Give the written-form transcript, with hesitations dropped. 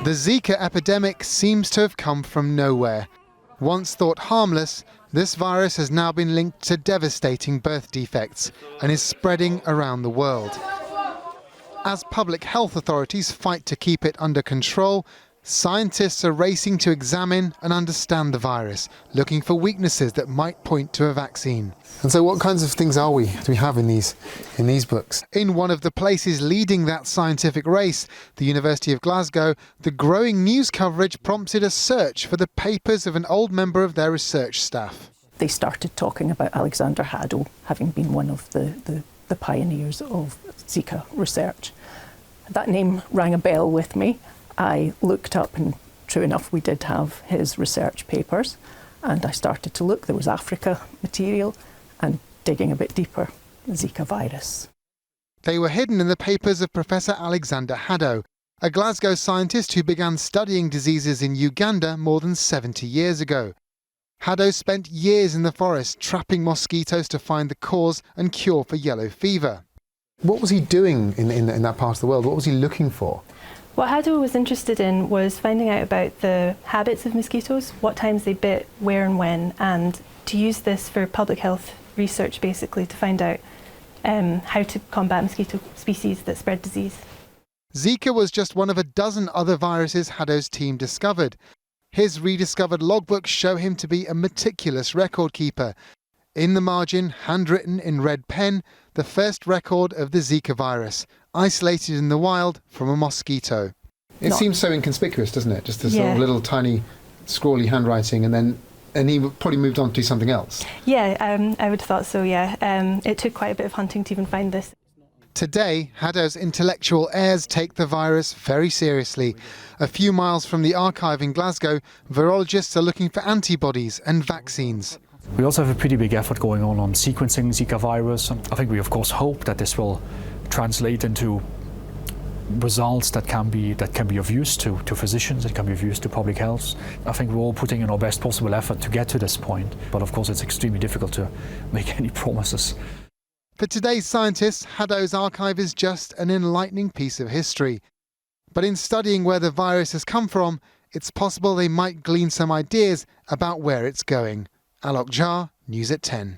The Zika epidemic seems to have come from nowhere. Once thought harmless, this virus has now been linked to devastating birth defects and is spreading around the world. As public health authorities fight to keep it under control, scientists are racing to examine and understand the virus, looking for weaknesses that might point to a vaccine. And so what kinds of things do we have in these books? In one of the places leading that scientific race, the University of Glasgow, the growing news coverage prompted a search for the papers of an old member of their research staff. They started talking about Alexander Haddow having been one of the pioneers of Zika research. That name rang a bell with me. I looked up, and true enough, we did have his research papers, and I started to look. There was Africa material, and digging a bit deeper, Zika virus. They were hidden in the papers of Professor Alexander Haddow, a Glasgow scientist who began studying diseases in Uganda more than 70 years ago. Haddow spent years in the forest trapping mosquitoes to find the cause and cure for yellow fever. What was he doing in that part of the world? What was he looking for? What Haddow was interested in was finding out about the habits of mosquitoes, what times they bit, where and when, and to use this for public health research, basically, to find out how to combat mosquito species that spread disease. Zika was just one of a dozen other viruses Haddow's team discovered. His rediscovered logbooks show him to be a meticulous record keeper. In the margin, handwritten in red pen, the first record of the Zika virus, isolated in the wild from a mosquito. It seems so inconspicuous, doesn't it? Just this sort of little tiny scrawly handwriting, and he probably moved on to do something else. Yeah, I would have thought so, yeah. It took quite a bit of hunting to even find this. Today, Haddow's intellectual heirs take the virus very seriously. A few miles from the archive in Glasgow, virologists are looking for antibodies and vaccines. We also have a pretty big effort going on sequencing Zika virus. I think we of course hope that this will translate into results that can be of use to physicians, that can be of use to public health. I think we're all putting in our best possible effort to get to this point, but of course it's extremely difficult to make any promises. For today's scientists, Haddow's archive is just an enlightening piece of history. But in studying where the virus has come from, it's possible they might glean some ideas about where it's going. Alok, News at 10.